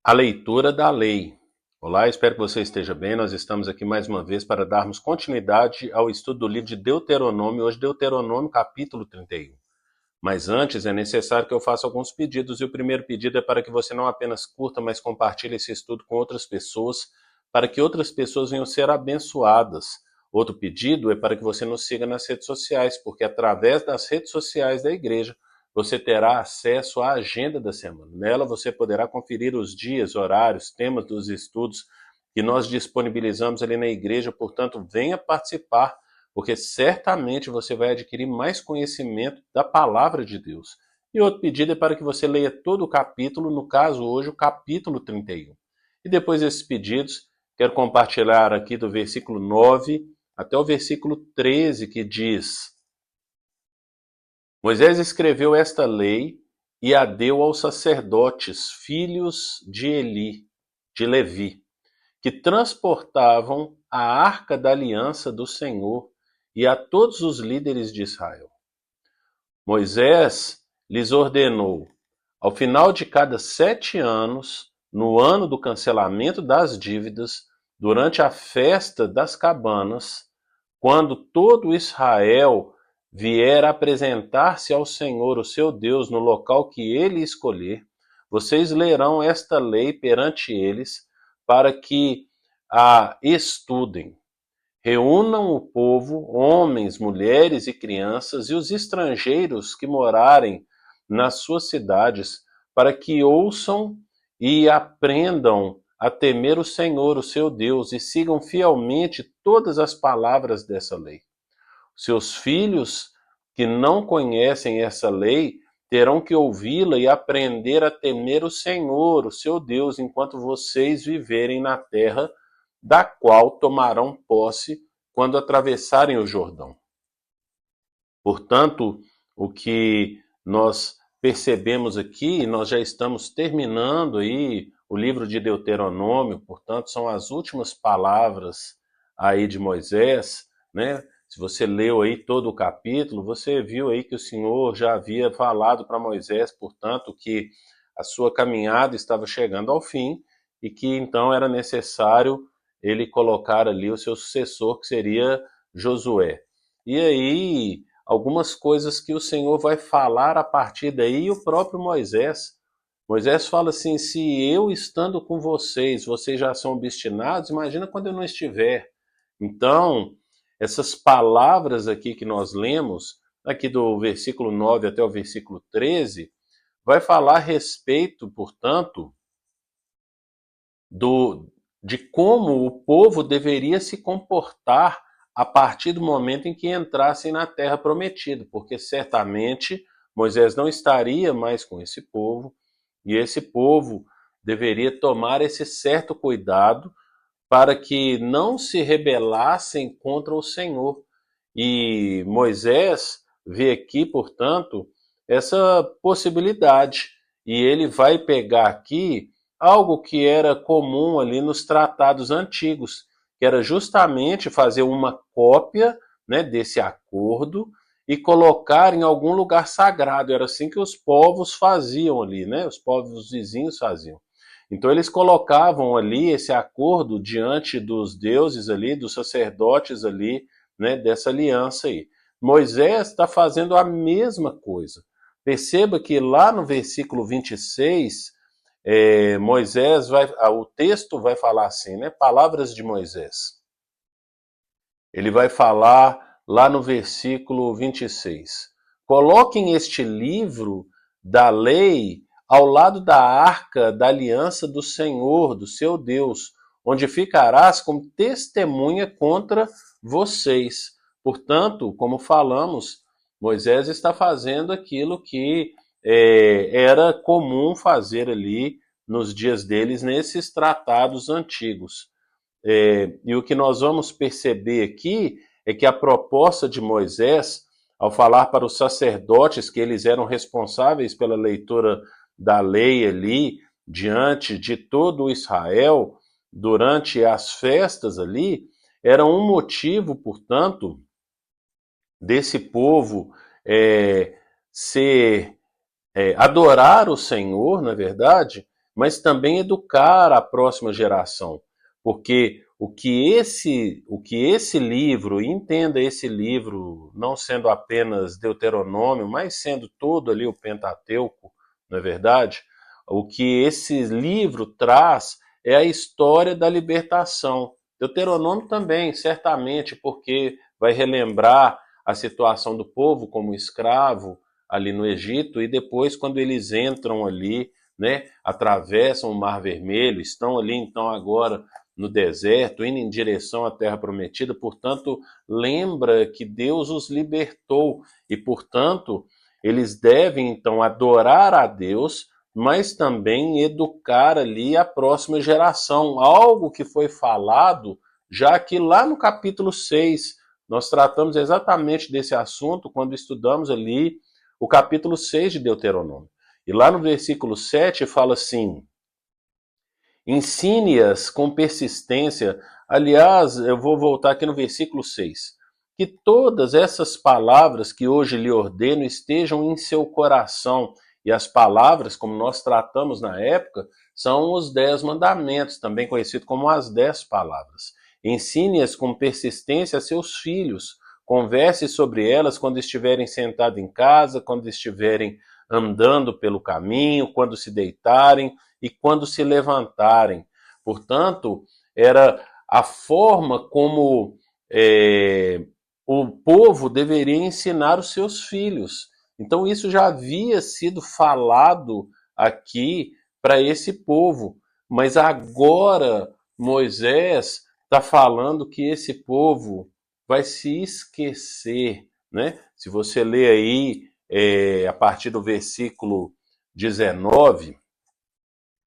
A leitura da lei. Olá, espero que você esteja bem. Nós estamos aqui mais uma vez para darmos continuidade ao estudo do livro de Deuteronômio, hoje Deuteronômio capítulo 31. Mas antes é necessário que eu faça alguns pedidos, e o primeiro pedido é para que você não apenas curta, mas compartilhe esse estudo com outras pessoas, para que outras pessoas venham ser abençoadas. Outro pedido é para que você nos siga nas redes sociais, porque através das redes sociais da igreja, você terá acesso à agenda da semana. Nela você poderá conferir os dias, horários, temas dos estudos que nós disponibilizamos ali na igreja. Portanto, venha participar, porque certamente você vai adquirir mais conhecimento da palavra de Deus. E outro pedido é para que você leia todo o capítulo, no caso hoje o capítulo 31. E depois desses pedidos, quero compartilhar aqui do versículo 9 até o versículo 13, que diz: Moisés escreveu esta lei e a deu aos sacerdotes, filhos de Eli, de Levi, que transportavam a arca da aliança do Senhor, e a todos os líderes de Israel. Moisés lhes ordenou: ao final de cada 7 anos, no ano do cancelamento das dívidas, durante a festa das cabanas, quando todo Israel vier apresentar-se ao Senhor, o seu Deus, no local que ele escolher, vocês lerão esta lei perante eles, para que a estudem. Reúnam o povo, homens, mulheres e crianças, e os estrangeiros que morarem nas suas cidades, para que ouçam e aprendam a temer o Senhor, o seu Deus, e sigam fielmente todas as palavras dessa lei. Seus filhos que não conhecem essa lei terão que ouvi-la e aprender a temer o Senhor, o seu Deus, enquanto vocês viverem na terra da qual tomarão posse quando atravessarem o Jordão. Portanto, o que nós percebemos aqui, nós já estamos terminando aí o livro de Deuteronômio, portanto, são as últimas palavras aí de Moisés, né? Se você leu aí todo o capítulo, você viu aí que o Senhor já havia falado para Moisés, portanto, que a sua caminhada estava chegando ao fim e que então era necessário ele colocar ali o seu sucessor, que seria Josué. E aí, algumas coisas que o Senhor vai falar a partir daí, e o próprio Moisés. Moisés fala assim: se eu estando com vocês, vocês já são obstinados, imagina quando eu não estiver. Então, essas palavras aqui que nós lemos, aqui do versículo 9 até o versículo 13, vai falar a respeito, portanto, de como o povo deveria se comportar a partir do momento em que entrassem na terra prometida, porque certamente Moisés não estaria mais com esse povo, e esse povo deveria tomar esse certo cuidado para que não se rebelassem contra o Senhor. E Moisés vê aqui, portanto, essa possibilidade. E ele vai pegar aqui algo que era comum ali nos tratados antigos, que era justamente fazer uma cópia, né, desse acordo e colocar em algum lugar sagrado. Era assim que os povos faziam ali, né? Os povos vizinhos faziam. Então eles colocavam ali esse acordo diante dos deuses ali, dos sacerdotes ali, né, dessa aliança aí. Moisés está fazendo a mesma coisa. Perceba que lá no versículo 26, Moisés vai, o texto vai falar assim, né? Palavras de Moisés. Ele vai falar lá no versículo 26. Coloquem este livro da lei ao lado da arca da aliança do Senhor, do seu Deus, onde ficarás como testemunha contra vocês. Portanto, como falamos, Moisés está fazendo aquilo que era comum fazer ali nos dias deles, nesses tratados antigos. E o que nós vamos perceber aqui é que a proposta de Moisés, ao falar para os sacerdotes que eles eram responsáveis pela leitura da lei ali, diante de todo Israel, durante as festas ali, era um motivo, portanto, desse povo ser adorar o Senhor, na verdade, mas também educar a próxima geração. Porque o que esse livro, entenda esse livro não sendo apenas Deuteronômio, mas sendo todo ali o Pentateuco, não é verdade? O que esse livro traz é a história da libertação. Deuteronômio também, certamente, porque vai relembrar a situação do povo como escravo ali no Egito, e depois quando eles entram ali, né, atravessam o Mar Vermelho, estão ali então agora no deserto, indo em direção à Terra Prometida, portanto, lembra que Deus os libertou e, portanto, eles devem então adorar a Deus, mas também educar ali a próxima geração, algo que foi falado já que lá no capítulo 6 nós tratamos exatamente desse assunto quando estudamos ali o capítulo 6 de Deuteronômio. E lá no versículo 7 fala assim: ensine-as com persistência. Aliás, eu vou voltar aqui no versículo 6. Que todas essas palavras que hoje lhe ordeno estejam em seu coração. E as palavras, como nós tratamos na época, são os 10 mandamentos, também conhecido como as 10 palavras. Ensine-as com persistência a seus filhos. Converse sobre elas quando estiverem sentados em casa, quando estiverem andando pelo caminho, quando se deitarem e quando se levantarem. Portanto, era a forma como o povo deveria ensinar os seus filhos. Então, isso já havia sido falado aqui para esse povo, mas agora Moisés está falando que esse povo vai se esquecer, né? Se você ler aí a partir do versículo 19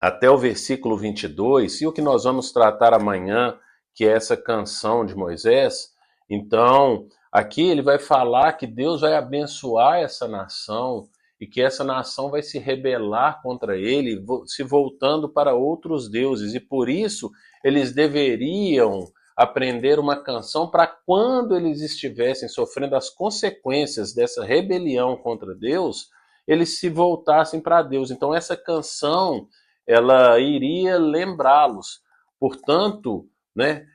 até o versículo 22, e o que nós vamos tratar amanhã, que é essa canção de Moisés, então aqui ele vai falar que Deus vai abençoar essa nação e que essa nação vai se rebelar contra ele, se voltando para outros deuses, e por isso eles deveriam aprender uma canção para quando eles estivessem sofrendo as consequências dessa rebelião contra Deus, eles se voltassem para Deus. Então essa canção ela iria lembrá-los. Portanto, né,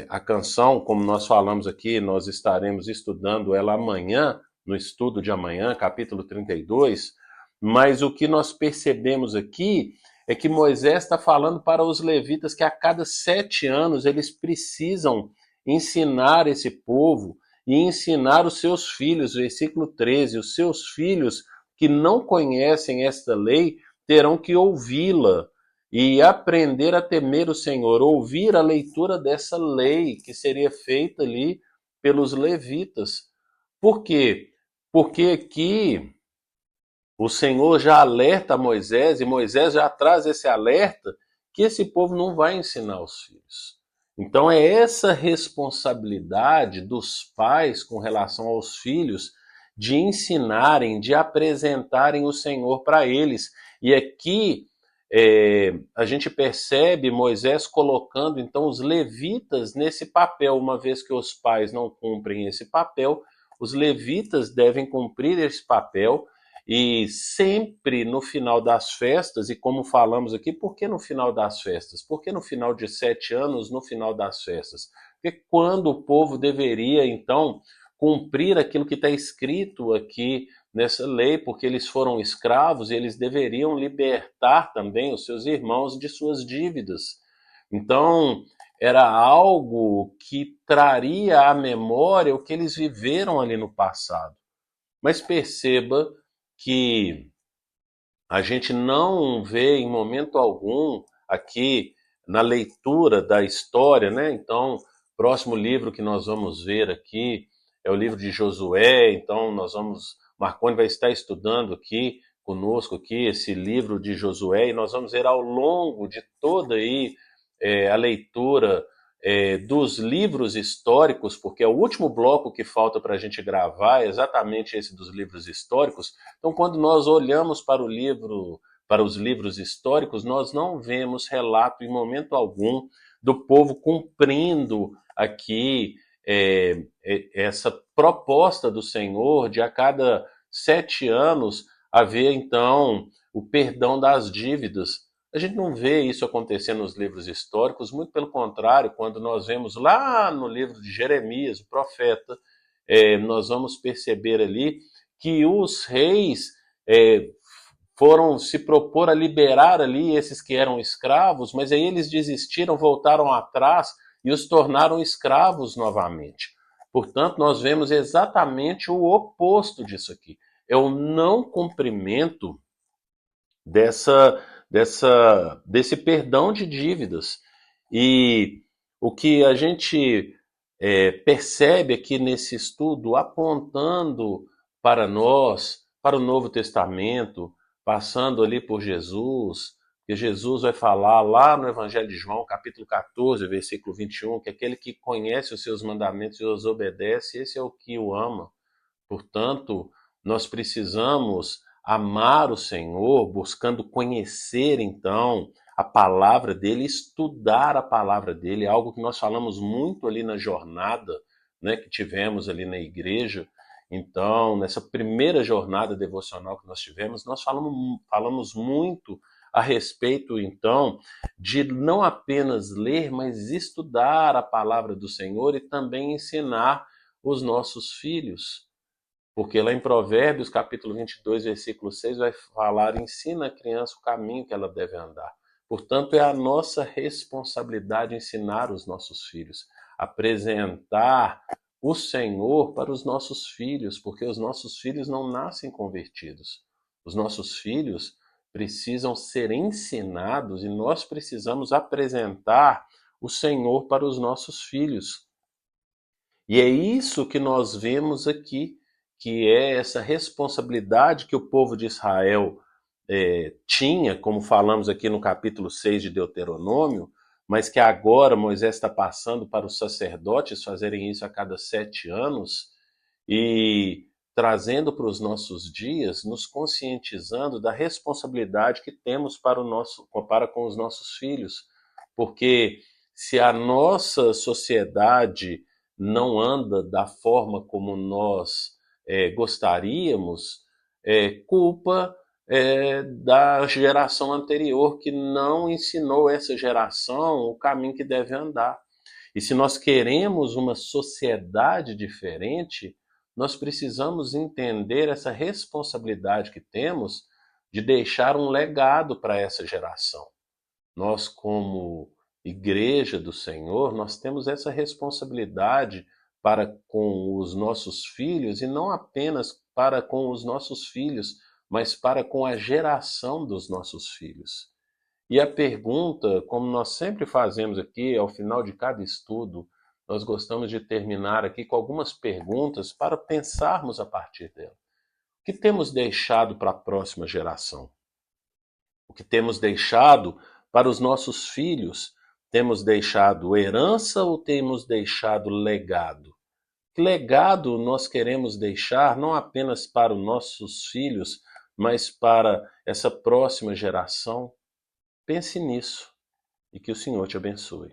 a canção, como nós falamos aqui, nós estaremos estudando ela amanhã, no estudo de amanhã, capítulo 32, mas o que nós percebemos aqui é que Moisés está falando para os levitas que a cada 7 anos eles precisam ensinar esse povo e ensinar os seus filhos, versículo 13, os seus filhos que não conhecem esta lei terão que ouvi-la e aprender a temer o Senhor, ouvir a leitura dessa lei que seria feita ali pelos levitas. Por quê? Porque aqui o Senhor já alerta Moisés, e Moisés já traz esse alerta, que esse povo não vai ensinar os filhos. Então é essa responsabilidade dos pais com relação aos filhos de ensinarem, de apresentarem o Senhor para eles. E aqui a gente percebe Moisés colocando então os levitas nesse papel, uma vez que os pais não cumprem esse papel, os levitas devem cumprir esse papel. E sempre no final das festas, e como falamos aqui, por que no final das festas? Por que no final de 7 anos, no final das festas? Porque quando o povo deveria, então, cumprir aquilo que está escrito aqui nessa lei, porque eles foram escravos e eles deveriam libertar também os seus irmãos de suas dívidas. Então, era algo que traria à memória o que eles viveram ali no passado. Mas perceba que a gente não vê em momento algum aqui na leitura da história, né? Então, próximo livro que nós vamos ver aqui é o livro de Josué. Então, Marconi vai estar estudando aqui conosco aqui esse livro de Josué, e nós vamos ver ao longo de toda aí a leitura dos livros históricos, porque é o último bloco que falta para a gente gravar, é exatamente esse dos livros históricos. Então, quando nós olhamos para os livros históricos, nós não vemos relato em momento algum do povo cumprindo aqui essa proposta do Senhor de a cada 7 anos haver então o perdão das dívidas. A gente não vê isso acontecer nos livros históricos, muito pelo contrário, quando nós vemos lá no livro de Jeremias, o profeta, nós vamos perceber ali que os reis é, foram se propor a liberar ali esses que eram escravos, mas aí eles desistiram, voltaram atrás e os tornaram escravos novamente. Portanto, nós vemos exatamente o oposto disso aqui. É o não cumprimento desse perdão de dívidas. E o que a gente percebe aqui nesse estudo, apontando para nós, para o Novo Testamento, passando ali por Jesus, que Jesus vai falar lá no Evangelho de João, capítulo 14, versículo 21, que aquele que conhece os seus mandamentos e os obedece, esse é o que o ama. Portanto, nós precisamos amar o Senhor, buscando conhecer então a palavra dele, estudar a palavra dele, algo que nós falamos muito ali na jornada, né, que tivemos ali na igreja. Então, nessa primeira jornada devocional que nós tivemos, nós falamos muito a respeito, então, de não apenas ler, mas estudar a palavra do Senhor e também ensinar os nossos filhos. Porque lá em Provérbios, capítulo 22, versículo 6, vai falar: ensina a criança o caminho que ela deve andar. Portanto, é a nossa responsabilidade ensinar os nossos filhos, apresentar o Senhor para os nossos filhos, porque os nossos filhos não nascem convertidos. Os nossos filhos precisam ser ensinados e nós precisamos apresentar o Senhor para os nossos filhos. E é isso que nós vemos aqui, que é essa responsabilidade que o povo de Israel tinha, como falamos aqui no capítulo 6 de Deuteronômio, mas que agora Moisés está passando para os sacerdotes fazerem isso a cada 7 anos e trazendo para os nossos dias, nos conscientizando da responsabilidade que temos para com os nossos filhos. Porque se a nossa sociedade não anda da forma como nós gostaríamos, culpa da geração anterior que não ensinou essa geração o caminho que deve andar. E se nós queremos uma sociedade diferente, nós precisamos entender essa responsabilidade que temos de deixar um legado para essa geração. Nós, como igreja do Senhor, nós temos essa responsabilidade para com os nossos filhos, e não apenas para com os nossos filhos, mas para com a geração dos nossos filhos. E a pergunta, como nós sempre fazemos aqui, ao final de cada estudo, nós gostamos de terminar aqui com algumas perguntas para pensarmos a partir dela. O que temos deixado para a próxima geração? O que temos deixado para os nossos filhos? Temos deixado herança ou temos deixado legado? Que legado nós queremos deixar não apenas para os nossos filhos, mas para essa próxima geração? Pense nisso e que o Senhor te abençoe.